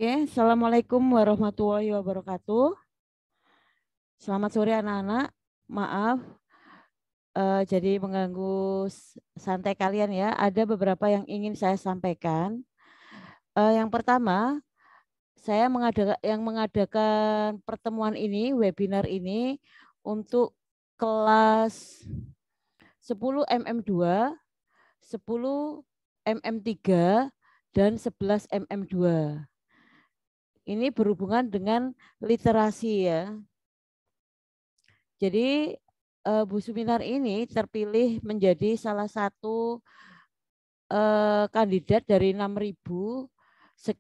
Oke, Assalamualaikum warahmatullahi wabarakatuh. Selamat sore anak-anak. Maaf, jadi mengganggu santai kalian ya. Ada beberapa yang ingin saya sampaikan. Yang pertama, saya mengadakan pertemuan ini, webinar ini untuk kelas 10 MM2, 10 MM3, dan 11 MM2. Ini berhubungan dengan literasi ya. Jadi Bu Suminar ini terpilih menjadi salah satu kandidat dari 6.000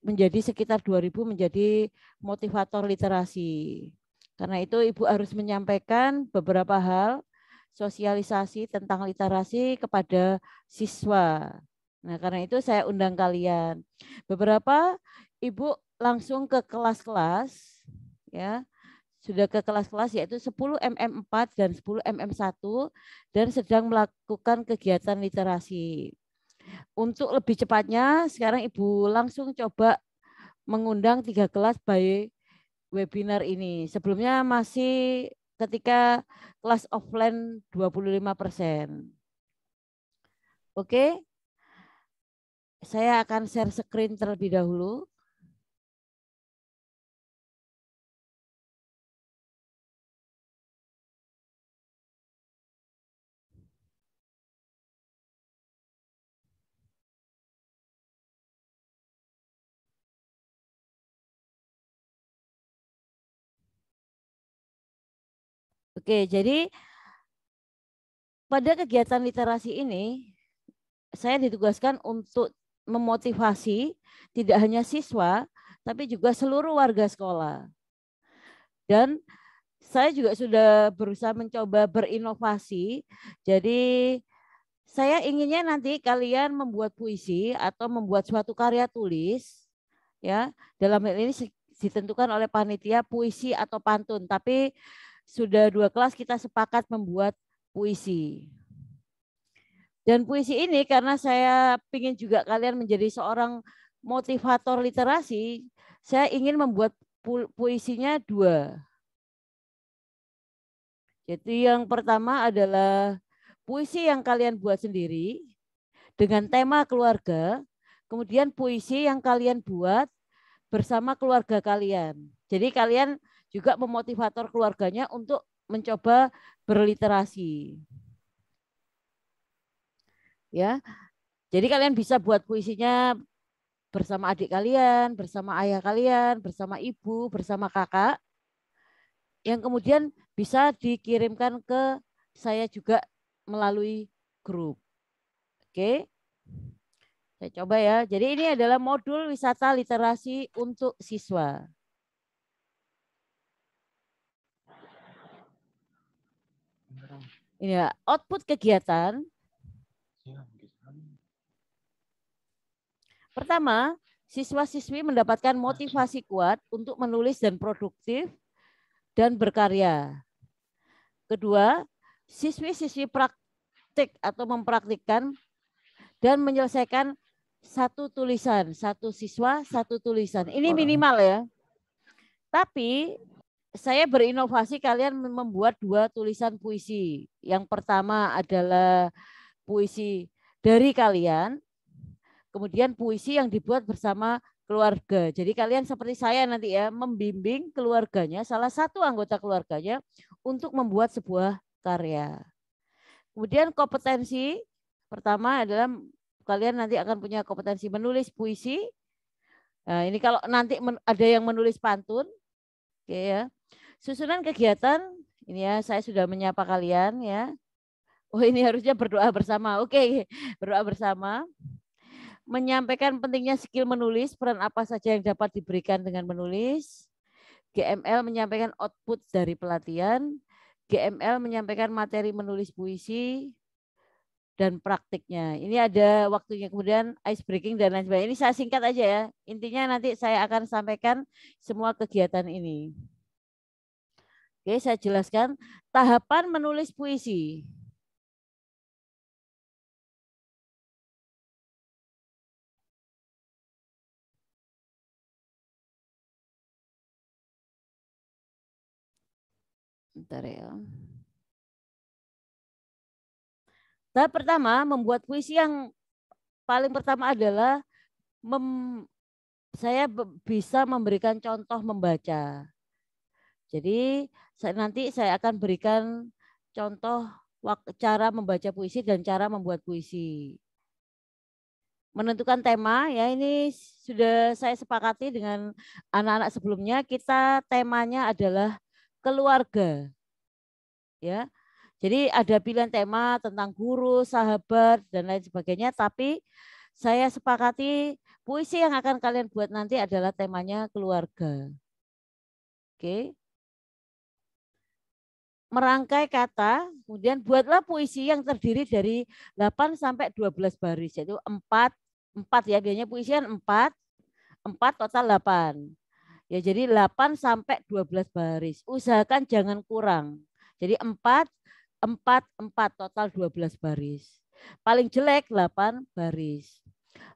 menjadi sekitar 2.000 menjadi motivator literasi. Karena itu Ibu harus menyampaikan beberapa hal sosialisasi tentang literasi kepada siswa. Nah, karena itu saya undang kalian. Beberapa Ibu langsung ke kelas-kelas ya, sudah ke kelas-kelas yaitu 10 MM4 dan 10 MM1 dan sedang melakukan kegiatan literasi. Untuk lebih cepatnya sekarang Ibu langsung coba mengundang 3 kelas by webinar ini. Sebelumnya masih ketika kelas offline 25%. Oke, saya akan share screen terlebih dahulu. Oke, jadi pada kegiatan literasi ini saya ditugaskan untuk memotivasi tidak hanya siswa, tapi juga seluruh warga sekolah. Dan saya juga sudah berusaha mencoba berinovasi. Jadi saya inginnya nanti kalian membuat puisi atau membuat suatu karya tulis, ya. Dalam hal ini ditentukan oleh panitia puisi atau pantun. Tapi sudah 2 kelas kita sepakat membuat puisi. Dan puisi ini karena saya ingin juga kalian menjadi seorang motivator literasi, saya ingin membuat puisinya 2. Jadi yang pertama adalah puisi yang kalian buat sendiri dengan tema keluarga, kemudian puisi yang kalian buat bersama keluarga kalian. Jadi kalian juga memotivator keluarganya untuk mencoba berliterasi. Ya. Jadi kalian bisa buat puisinya bersama adik kalian, bersama ayah kalian, bersama ibu, bersama kakak, yang kemudian bisa dikirimkan ke saya juga melalui grup. Oke, saya coba ya. Jadi ini adalah modul wisata literasi untuk siswa. Ini ya, output kegiatan. Pertama, siswa-siswi mendapatkan motivasi kuat untuk menulis dan produktif dan berkarya. Kedua, siswi-siswi praktik atau mempraktikkan dan menyelesaikan satu tulisan, satu siswa, satu tulisan. Ini minimal ya. Tapi saya berinovasi kalian membuat 2 tulisan puisi. Yang pertama adalah puisi dari kalian, kemudian puisi yang dibuat bersama keluarga. Jadi kalian seperti saya nanti ya, membimbing keluarganya, salah satu anggota keluarganya untuk membuat sebuah karya. Kemudian kompetensi pertama adalah kalian nanti akan punya kompetensi menulis puisi. Nah, ini kalau nanti ada yang menulis pantun, oke ya. Susunan kegiatan, ini ya saya sudah menyapa kalian ya. Oh ini harusnya berdoa bersama. Oke, berdoa bersama. Menyampaikan pentingnya skill menulis, peran apa saja yang dapat diberikan dengan menulis. GML menyampaikan output dari pelatihan. GML menyampaikan materi menulis puisi dan praktiknya. Ini ada waktunya, kemudian ice breaking dan lain sebagainya. Ini saya singkat aja ya. Intinya nanti saya akan sampaikan semua kegiatan ini. Oke, saya jelaskan tahapan menulis puisi. Bentar ya. Tahap pertama, membuat puisi yang paling pertama adalah saya bisa memberikan contoh membaca. Jadi nanti saya akan berikan contoh cara membaca puisi dan cara membuat puisi. Menentukan tema ya ini sudah saya sepakati dengan anak-anak sebelumnya, kita temanya adalah keluarga ya. Jadi ada pilihan tema tentang guru, sahabat dan lain sebagainya, tapi saya sepakati puisi yang akan kalian buat nanti adalah temanya keluarga. Oke. Merangkai kata, kemudian buatlah puisi yang terdiri dari 8 sampai 12 baris, yaitu 4 ya, biasanya puisi kan 4 total 8. Ya, jadi 8 sampai 12 baris. Usahakan jangan kurang. Jadi 4 total 12 baris. Paling jelek 8 baris.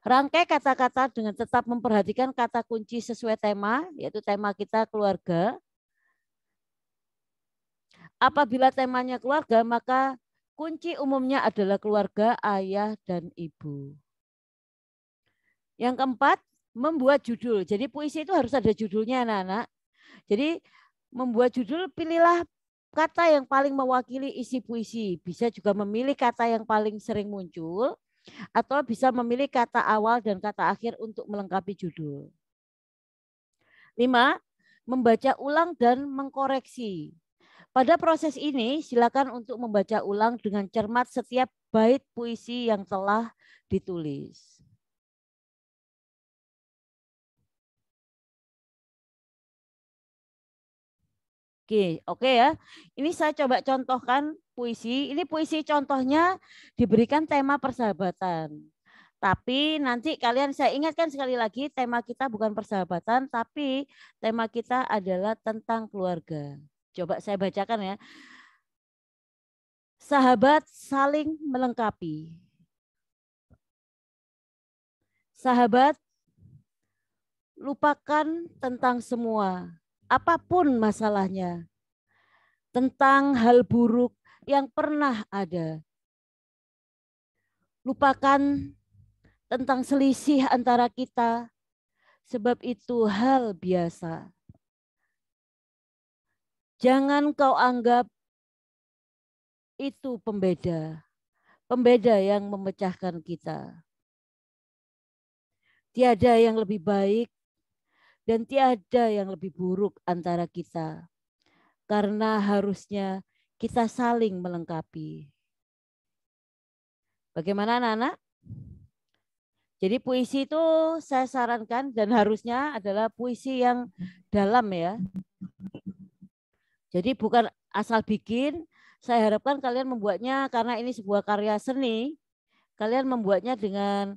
Rangkai kata-kata dengan tetap memperhatikan kata kunci sesuai tema, yaitu tema kita keluarga. Apabila temanya keluarga, maka kunci umumnya adalah keluarga, ayah, dan ibu. Yang keempat, membuat judul. Jadi puisi itu harus ada judulnya anak-anak. Jadi membuat judul, pilihlah kata yang paling mewakili isi puisi. Bisa juga memilih kata yang paling sering muncul, atau bisa memilih kata awal dan kata akhir untuk melengkapi judul. 5. Membaca ulang dan mengkoreksi. Pada proses ini, silakan untuk membaca ulang dengan cermat setiap bait puisi yang telah ditulis. Oke ya. Ini saya coba contohkan puisi. Ini puisi contohnya diberikan tema persahabatan. Tapi nanti kalian, saya ingatkan sekali lagi, tema kita bukan persahabatan, tapi tema kita adalah tentang keluarga. Coba saya bacakan ya. Sahabat saling melengkapi. Sahabat, lupakan tentang semua, apapun masalahnya, tentang hal buruk yang pernah ada. Lupakan tentang selisih antara kita, sebab itu hal biasa. Jangan kau anggap itu pembeda, pembeda yang memecahkan kita. Tiada yang lebih baik dan tiada yang lebih buruk antara kita, karena harusnya kita saling melengkapi. Bagaimana anak-anak? Jadi puisi itu saya sarankan dan harusnya adalah puisi yang dalam ya. Jadi bukan asal bikin, saya harapkan kalian membuatnya karena ini sebuah karya seni, kalian membuatnya dengan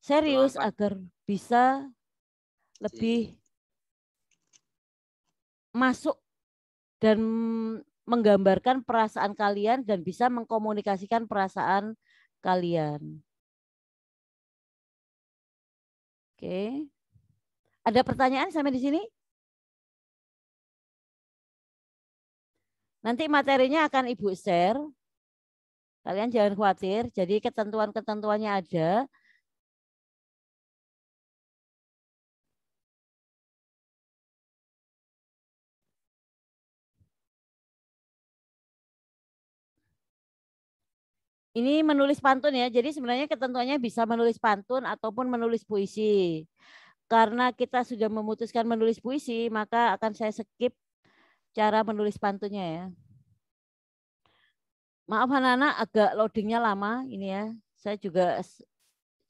serius agar bisa lebih masuk dan menggambarkan perasaan kalian dan bisa mengkomunikasikan perasaan kalian. Oke. Ada pertanyaan sampai di sini? Nanti materinya akan Ibu share. Kalian jangan khawatir. Jadi ketentuan-ketentuannya ada. Ini menulis pantun ya. Jadi sebenarnya ketentuannya bisa menulis pantun ataupun menulis puisi. Karena kita sudah memutuskan menulis puisi, maka akan saya skip cara menulis pantunnya ya. Maaf anak-anak, agak loadingnya lama ini ya. Saya juga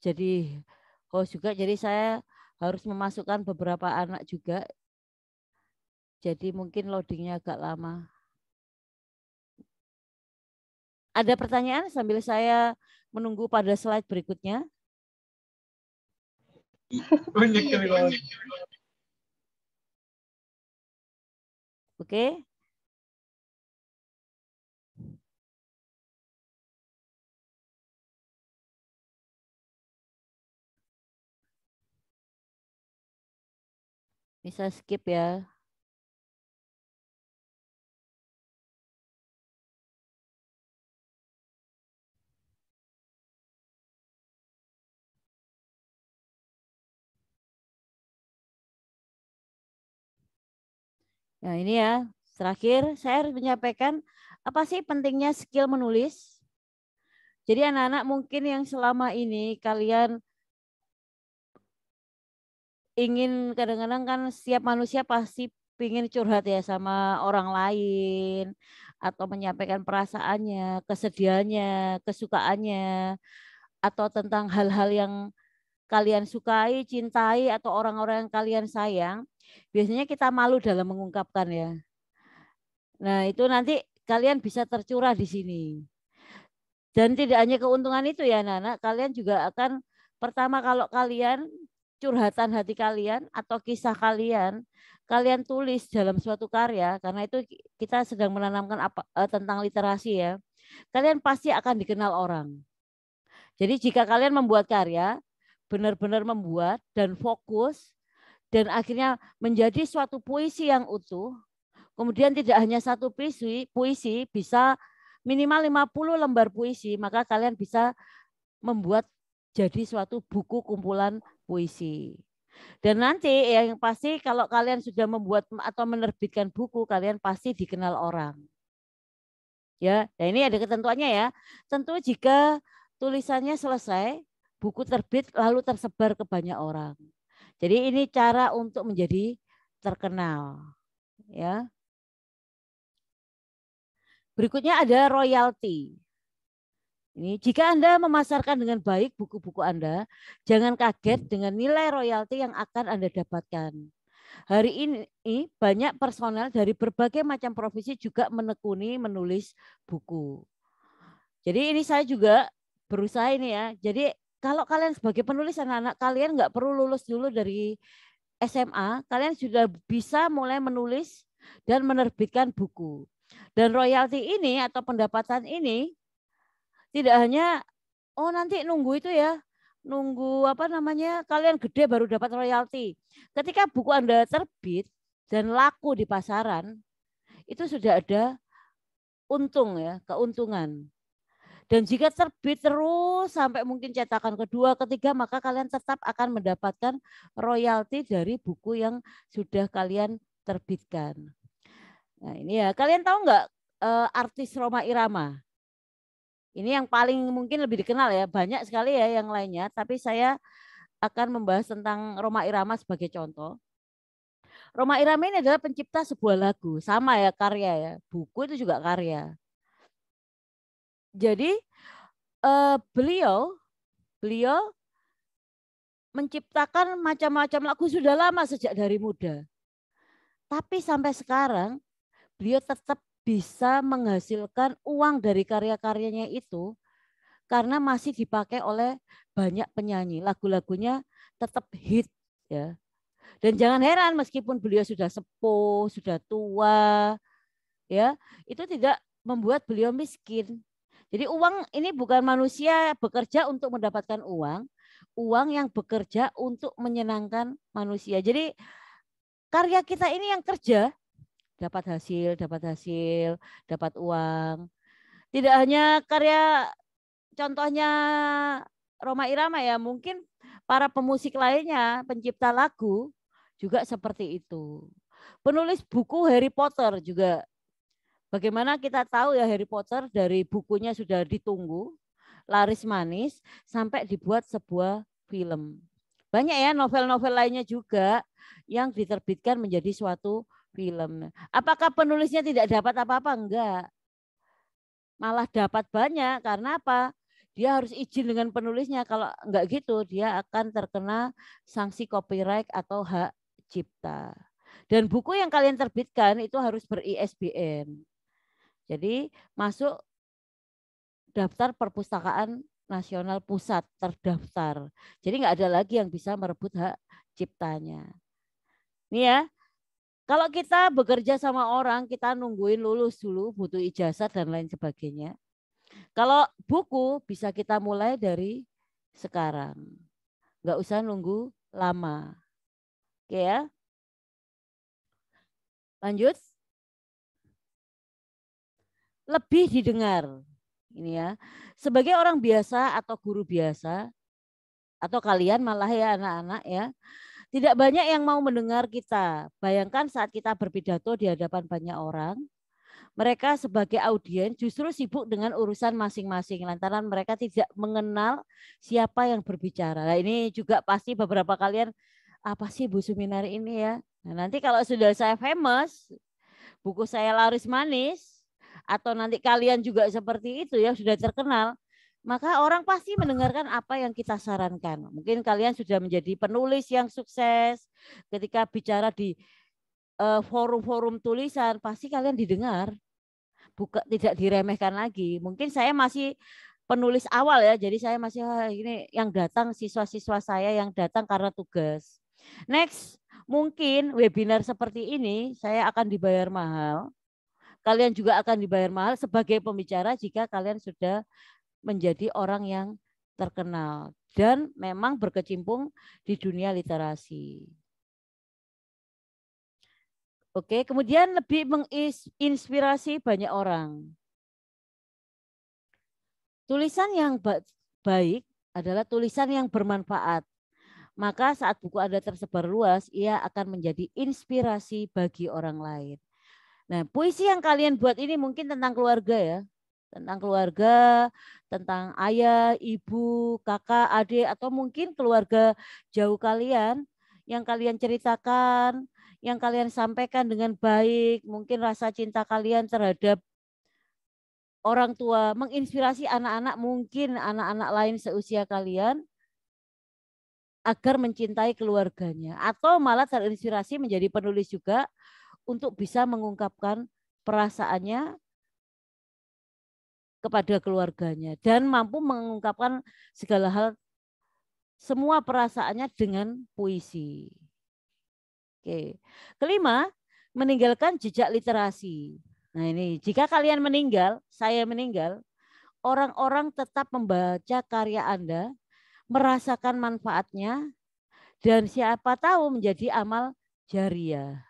jadi host juga, jadi saya harus memasukkan beberapa anak juga. Jadi mungkin loadingnya agak lama. Ada pertanyaan sambil saya menunggu pada slide berikutnya? Oke. Bisa skip ya. Nah ini ya, terakhir saya harus menyampaikan apa sih pentingnya skill menulis. Jadi anak-anak mungkin yang selama ini kalian ingin, kadang-kadang kan setiap manusia pasti ingin curhat ya sama orang lain atau menyampaikan perasaannya, kesedihannya, kesukaannya, atau tentang hal-hal yang kalian sukai, cintai, atau orang-orang yang kalian sayang. Biasanya kita malu dalam mengungkapkan ya. Nah itu nanti kalian bisa tercurah di sini. Dan tidak hanya keuntungan itu ya anak-anak, kalian juga akan, pertama kalau kalian curhatan hati kalian atau kisah kalian, kalian tulis dalam suatu karya, karena itu kita sedang menanamkan tentang literasi ya. Kalian pasti akan dikenal orang. Jadi jika kalian membuat karya, benar-benar membuat dan fokus, dan akhirnya menjadi suatu puisi yang utuh, kemudian tidak hanya satu puisi bisa minimal 50 lembar puisi, maka kalian bisa membuat jadi suatu buku kumpulan puisi. Dan nanti yang pasti kalau kalian sudah membuat atau menerbitkan buku, kalian pasti dikenal orang. Ya, nah ini ada ketentuannya ya. Tentu jika tulisannya selesai, buku terbit lalu tersebar ke banyak orang. Jadi ini cara untuk menjadi terkenal, ya. Berikutnya ada royalti. Ini jika Anda memasarkan dengan baik buku-buku Anda, jangan kaget dengan nilai royalti yang akan Anda dapatkan. Hari ini banyak personel dari berbagai macam profesi juga menekuni menulis buku. Jadi ini saya juga berusaha ini ya. Jadi kalau kalian sebagai penulis, anak-anak kalian nggak perlu lulus dulu dari SMA, kalian sudah bisa mulai menulis dan menerbitkan buku. Dan royalti ini atau pendapatan ini tidak hanya nanti nunggu itu ya, nunggu apa namanya, kalian gede baru dapat royalti. Ketika buku Anda terbit dan laku di pasaran, itu sudah ada untung ya, keuntungan. Dan jika terbit terus sampai mungkin cetakan kedua, ketiga, maka kalian tetap akan mendapatkan royalti dari buku yang sudah kalian terbitkan. Nah ini ya, kalian tahu nggak artis Rhoma Irama? Ini yang paling mungkin lebih dikenal ya, banyak sekali ya yang lainnya, tapi saya akan membahas tentang Rhoma Irama sebagai contoh. Rhoma Irama ini adalah pencipta sebuah lagu, sama ya karya ya, buku itu juga karya. Jadi beliau menciptakan macam-macam lagu sudah lama sejak dari muda. Tapi sampai sekarang beliau tetap bisa menghasilkan uang dari karya-karyanya itu karena masih dipakai oleh banyak penyanyi. Lagu-lagunya tetap hit ya. Dan jangan heran meskipun beliau sudah sepuh, sudah tua ya, itu tidak membuat beliau miskin. Jadi uang ini bukan manusia bekerja untuk mendapatkan uang, uang yang bekerja untuk menyenangkan manusia. Jadi karya kita ini yang kerja dapat hasil, dapat uang. Tidak hanya karya, contohnya Rhoma Irama ya, mungkin para pemusik lainnya, pencipta lagu juga seperti itu. Penulis buku Harry Potter juga, bagaimana kita tahu ya, Harry Potter dari bukunya sudah ditunggu, laris manis, sampai dibuat sebuah film. Banyak ya novel-novel lainnya juga yang diterbitkan menjadi suatu film. Apakah penulisnya tidak dapat apa-apa? Enggak. Malah dapat banyak, karena apa? Dia harus izin dengan penulisnya. Kalau enggak gitu, dia akan terkena sanksi copyright atau hak cipta. Dan buku yang kalian terbitkan itu harus ber-ISBN. Jadi masuk daftar perpustakaan nasional pusat, terdaftar. Jadi nggak ada lagi yang bisa merebut hak ciptanya. Ini ya, kalau kita bekerja sama orang, kita nungguin lulus dulu, butuh ijazah dan lain sebagainya. Kalau buku bisa kita mulai dari sekarang. Nggak usah nunggu lama. Oke ya. Lanjut. Lebih didengar. Ini ya. Sebagai orang biasa atau guru biasa, atau kalian malah ya anak-anak ya, Tidak banyak yang mau mendengar kita. Bayangkan saat kita berpidato di hadapan banyak orang, mereka sebagai audiens justru sibuk dengan urusan masing-masing lantaran mereka tidak mengenal siapa yang berbicara. Nah, ini juga pasti beberapa kalian, apa sih Bu Suminari ini ya? Nah, nanti kalau sudah saya famous, buku saya laris manis, atau nanti kalian juga seperti itu ya, sudah terkenal, maka orang pasti mendengarkan apa yang kita sarankan. Mungkin kalian sudah menjadi penulis yang sukses, ketika bicara di forum-forum tulisan, pasti kalian didengar, tidak diremehkan lagi. Mungkin saya masih penulis awal ya, jadi saya masih ini yang datang siswa-siswa saya yang datang karena tugas. Next, mungkin webinar seperti ini saya akan dibayar mahal. Kalian juga akan dibayar mahal sebagai pembicara jika kalian sudah menjadi orang yang terkenal dan memang berkecimpung di dunia literasi. Oke, kemudian lebih menginspirasi banyak orang. Tulisan yang baik adalah tulisan yang bermanfaat. Maka saat buku Anda tersebar luas, ia akan menjadi inspirasi bagi orang lain. Nah, puisi yang kalian buat ini mungkin tentang keluarga ya. Tentang keluarga, tentang ayah, ibu, kakak, adik, atau mungkin keluarga jauh kalian yang kalian ceritakan, yang kalian sampaikan dengan baik, mungkin rasa cinta kalian terhadap orang tua, menginspirasi anak-anak, mungkin anak-anak lain seusia kalian, agar mencintai keluarganya. Atau malah terinspirasi menjadi penulis juga, untuk bisa mengungkapkan perasaannya kepada keluarganya dan mampu mengungkapkan segala hal, semua perasaannya dengan puisi. Oke. Kelima, meninggalkan jejak literasi. Nah ini, jika kalian meninggal, saya meninggal, orang-orang tetap membaca karya Anda, merasakan manfaatnya, dan siapa tahu menjadi amal jariah.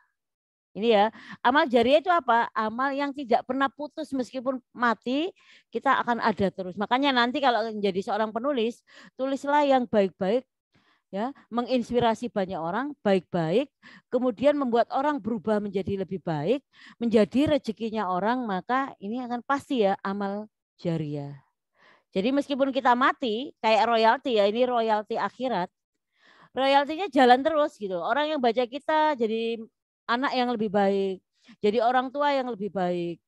Ini ya, amal jariah itu apa? Amal yang tidak pernah putus, meskipun mati kita akan ada terus. Makanya nanti kalau menjadi seorang penulis, tulislah yang baik-baik ya, menginspirasi banyak orang, baik-baik, kemudian membuat orang berubah menjadi lebih baik, menjadi rezekinya orang, maka ini akan pasti ya amal jariah. Jadi meskipun kita mati kayak royalti ya, ini royalti akhirat. Royaltinya jalan terus gitu. Orang yang baca kita jadi anak yang lebih baik, jadi orang tua yang lebih baik,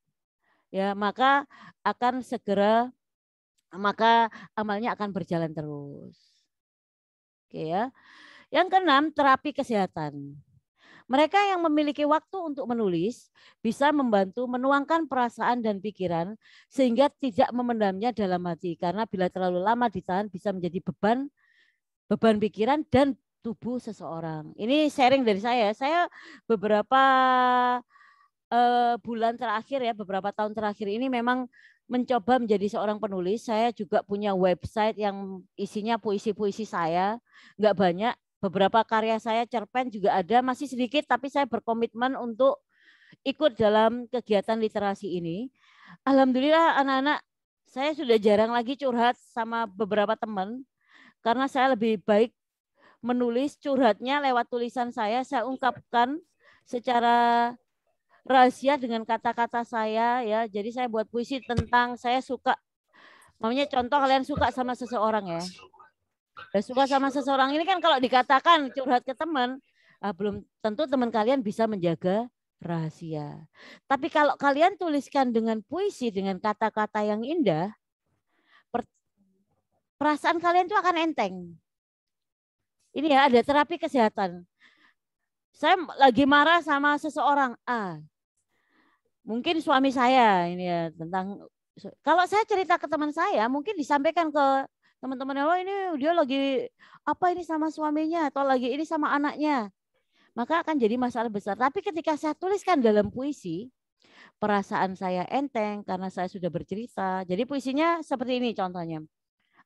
ya maka akan segera, maka amalnya akan berjalan terus. Oke ya. Yang keenam, terapi kesehatan. Mereka yang memiliki waktu untuk menulis bisa membantu menuangkan perasaan dan pikiran sehingga tidak memendamnya dalam hati, karena bila terlalu lama ditahan bisa menjadi beban pikiran dan tubuh seseorang. Ini sharing dari saya. Saya beberapa bulan terakhir ya, beberapa tahun terakhir ini memang mencoba menjadi seorang penulis. Saya juga punya website yang isinya puisi-puisi saya, nggak banyak. Beberapa karya saya cerpen juga ada, masih sedikit, tapi saya berkomitmen untuk ikut dalam kegiatan literasi ini. Alhamdulillah anak-anak, saya sudah jarang lagi curhat sama beberapa teman, karena saya lebih baik menulis, curhatnya lewat tulisan saya ungkapkan secara rahasia dengan kata-kata saya ya. Jadi saya buat puisi tentang saya suka, maunya contoh kalian suka sama seseorang ya. Suka sama seseorang ini kan kalau dikatakan curhat ke teman, belum tentu teman kalian bisa menjaga rahasia. Tapi kalau kalian tuliskan dengan puisi, dengan kata-kata yang indah, perasaan kalian itu akan enteng. Ini ya, ada terapi kesehatan. Saya lagi marah sama seseorang, mungkin suami saya ini ya, tentang, kalau saya cerita ke teman saya, mungkin disampaikan ke teman-teman, oh ini dia lagi apa ini sama suaminya, atau lagi ini sama anaknya, maka akan jadi masalah besar. Tapi ketika saya tuliskan dalam puisi, perasaan saya enteng karena saya sudah bercerita. Jadi puisinya seperti ini contohnya.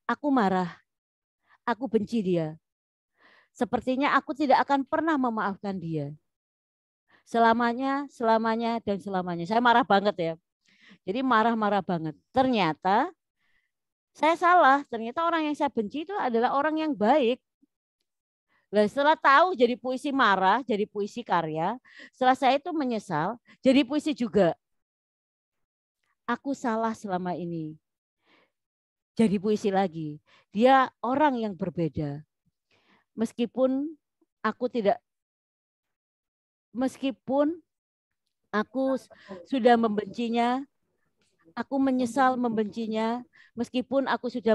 Aku marah, aku benci dia. Sepertinya aku tidak akan pernah memaafkan dia. Selamanya, selamanya, dan selamanya. Saya marah banget ya. Jadi marah-marah banget. Ternyata saya salah. Ternyata orang yang saya benci itu adalah orang yang baik. Nah, setelah tahu jadi puisi marah, jadi puisi karya. Setelah saya itu menyesal, jadi puisi juga. Aku salah selama ini. Jadi puisi lagi. Dia orang yang berbeda. Meskipun aku tidak, meskipun aku sudah membencinya, aku menyesal membencinya, meskipun aku sudah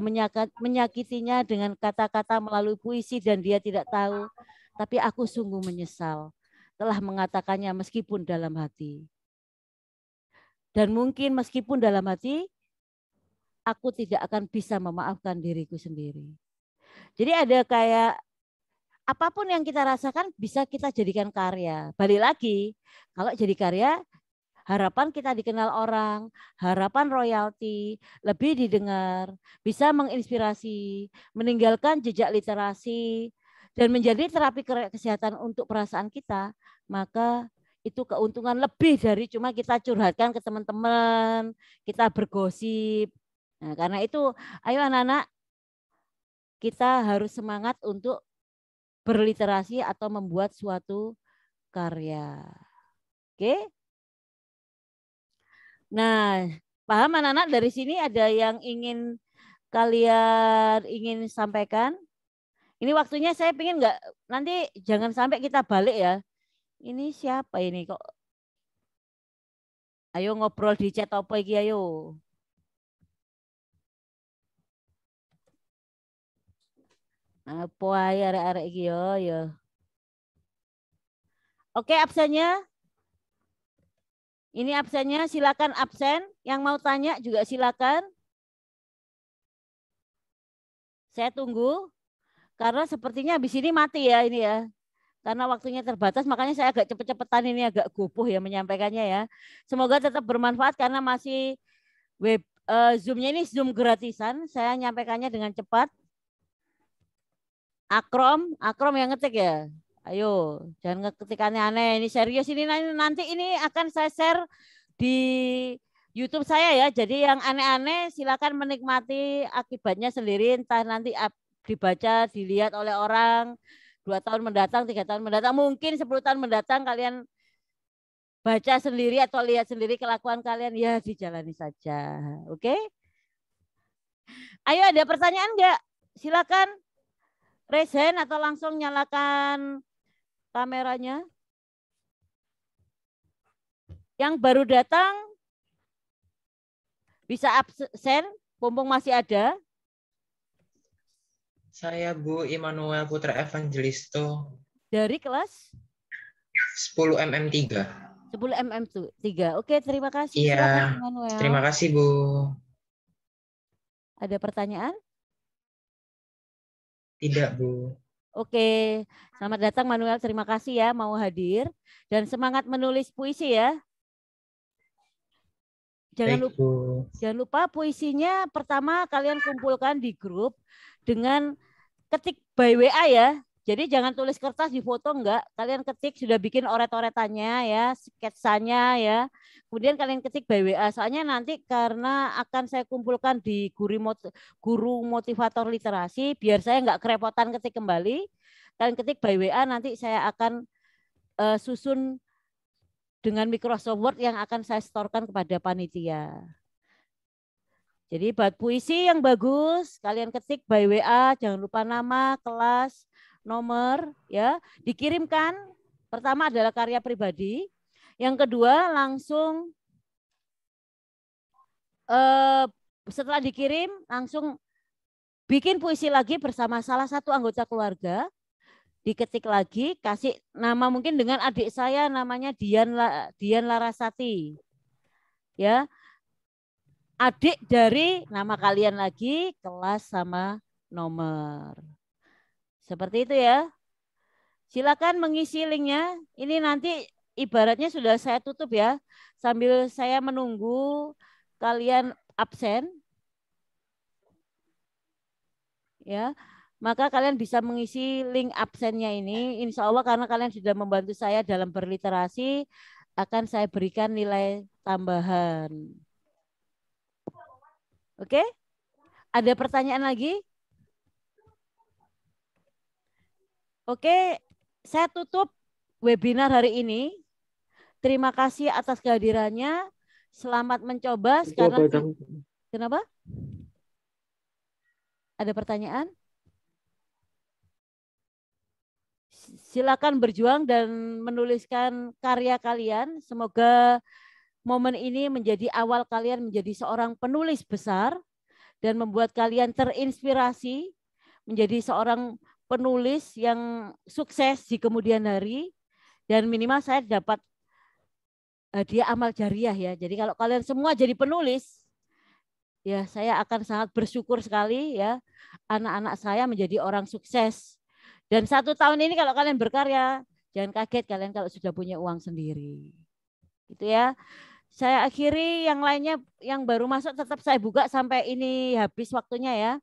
menyakitinya dengan kata-kata melalui puisi dan dia tidak tahu, tapi aku sungguh menyesal telah mengatakannya meskipun dalam hati. Dan mungkin meskipun dalam hati, aku tidak akan bisa memaafkan diriku sendiri. Jadi ada kayak apapun yang kita rasakan bisa kita jadikan karya. Balik lagi, kalau jadi karya, harapan kita dikenal orang, harapan royalti, lebih didengar, bisa menginspirasi, meninggalkan jejak literasi, dan menjadi terapi kesehatan untuk perasaan kita, maka itu keuntungan lebih dari cuma kita curhatkan ke teman-teman, kita bergosip. Nah, karena itu, ayo anak-anak, kita harus semangat untuk berliterasi atau membuat suatu karya. Oke? Nah, paham anak-anak, dari sini ada yang ingin kalian ingin sampaikan? Ini waktunya saya pengen nggak, nanti jangan sampai kita balik ya. Ini siapa ini kok? Ayo ngobrol di chat apa iki ayo. Apa ae arek-arek iki yo yo. Oke, absennya. Ini absennya, silakan absen. Yang mau tanya juga silakan. Saya tunggu. Karena sepertinya habis ini mati ya ini ya. Karena waktunya terbatas, makanya saya agak cepet-cepetan ini, agak gupuh ya menyampaikannya ya. Semoga tetap bermanfaat karena masih web Zoom-nya ini Zoom gratisan. Saya nyampaikannya dengan cepat. Akrom yang ngetik ya. Ayo, jangan ngetik aneh-aneh. Ini serius ini, nanti ini akan saya share di YouTube saya ya. Jadi yang aneh-aneh silakan menikmati akibatnya sendiri. Entah nanti dibaca, dilihat oleh orang 2 tahun mendatang, 3 tahun mendatang, mungkin 10 tahun mendatang kalian baca sendiri atau lihat sendiri kelakuan kalian, ya dijalani saja. Oke? Ayo, ada pertanyaan enggak? Silakan raise hand atau langsung nyalakan kameranya. Yang baru datang bisa absen, mumpung masih ada. Saya Bu Immanuel Putra Evangelisto. Dari kelas 10 MM3. 10 MM3. Oke, terima kasih. Iya, Silakan Immanuel. terima kasih Bu. Ada pertanyaan? Tidak Bu. Oke, selamat datang Manuel. Terima kasih ya mau hadir. Dan semangat menulis puisi ya. Baik Bu. Jangan lupa puisinya pertama kalian kumpulkan di grup dengan ketik by WA ya. Jadi jangan tulis kertas di foto enggak. Kalian ketik sudah bikin oret-oretannya ya, sketsanya ya. Kemudian kalian ketik by WA. Soalnya nanti karena akan saya kumpulkan di guru motivator literasi, biar saya enggak kerepotan ketik kembali. Kalian ketik by WA, nanti saya akan susun dengan Microsoft Word yang akan saya storekan kepada panitia. Jadi buat puisi yang bagus, kalian ketik by WA, jangan lupa nama, kelas, nomor, ya, dikirimkan. Pertama adalah karya pribadi, yang kedua langsung setelah dikirim langsung bikin puisi lagi bersama salah satu anggota keluarga, diketik lagi, kasih nama mungkin dengan adik saya namanya Dian Larasati, ya. Adik dari nama kalian lagi, kelas sama nomor. Seperti itu ya. Silakan mengisi linknya. Ini nanti ibaratnya sudah saya tutup ya. Sambil saya menunggu kalian absen. Ya, maka kalian bisa mengisi link absennya ini. Insya Allah karena kalian sudah membantu saya dalam berliterasi, akan saya berikan nilai tambahan. Oke? Ada pertanyaan lagi? Oke, saya tutup webinar hari ini. Terima kasih atas kehadirannya. Selamat mencoba. Sekarang kenapa? Ada pertanyaan? Silakan berjuang dan menuliskan karya kalian. Semoga momen ini menjadi awal kalian menjadi seorang penulis besar dan membuat kalian terinspirasi menjadi seorang penulis yang sukses di kemudian hari. Dan minimal saya dapat hadiah amal jariah ya. Jadi kalau kalian semua jadi penulis, ya saya akan sangat bersyukur sekali ya. Anak-anak saya menjadi orang sukses. Dan 1 tahun ini kalau kalian berkarya, jangan kaget kalian kalau sudah punya uang sendiri. Gitu ya. Saya akhiri, yang lainnya yang baru masuk tetap saya buka sampai ini habis waktunya ya.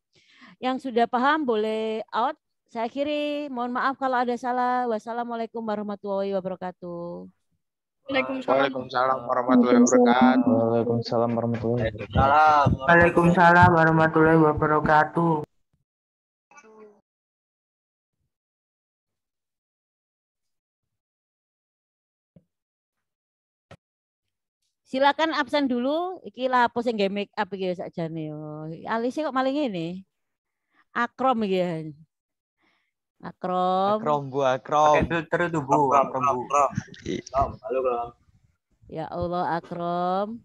Yang sudah paham boleh out. Saya akhiri, mohon maaf kalau ada salah. Wassalamualaikum warahmatullahi wabarakatuh. Waalaikumsalam warahmatullahi wabarakatuh. Waalaikumsalam warahmatullahi wabarakatuh. Waalaikumsalam warahmatullahi wabarakatuh. Silakan absen dulu. Iki lah apa sing nggih make up iki sakjane yo. Alise kok maling ini. Akrom iki ya. Akrom. Akrom Bu, Akrom. Pakai filter itu Bu. Akrom Bu. Halo, Kak. Ya Allah Akrom.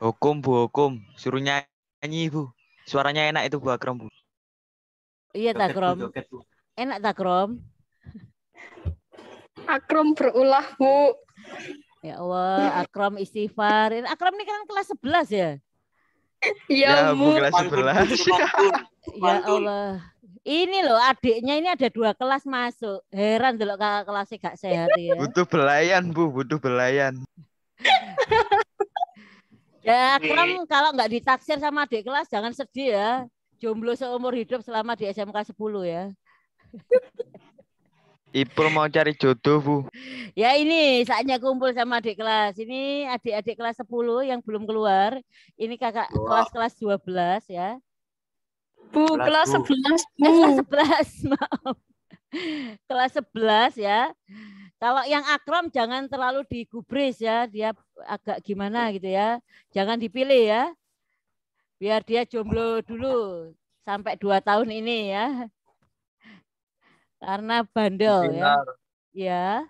Hukum Bu, hukum. Suruh nyanyi Bu. Suaranya enak itu Bu Akrom Bu. Iya tak Krom. Enak tak Krom? Akrom berulah, Bu. Ya Allah, Akrom istighfar. Akrom ini kan kelas 11 ya? Iya, Bu, Bu. kelas 11. Ya Allah. Ini loh adiknya ini ada 2 kelas masuk. Heran dulu kakak kelasnya gak sehat ya. Butuh belayan Bu, butuh belayan. Ya Akrom kalau nggak ditaksir sama adik kelas jangan sedih ya. Jomblo seumur hidup selama di SMK 10 ya. Ipul mau cari jodoh Bu. Ya ini saatnya kumpul sama adik kelas. Ini adik-adik kelas 10 yang belum keluar. Ini kakak kelas-kelas 12 ya. Bu, kelas 11, Bu. Kelas 11, maaf. Kelas 11 ya. Kalau yang Akrom jangan terlalu digubris ya. Dia agak gimana gitu ya. Jangan dipilih ya. Biar dia jomblo dulu sampai 2 tahun ini ya. Karena bandel ya. Ya.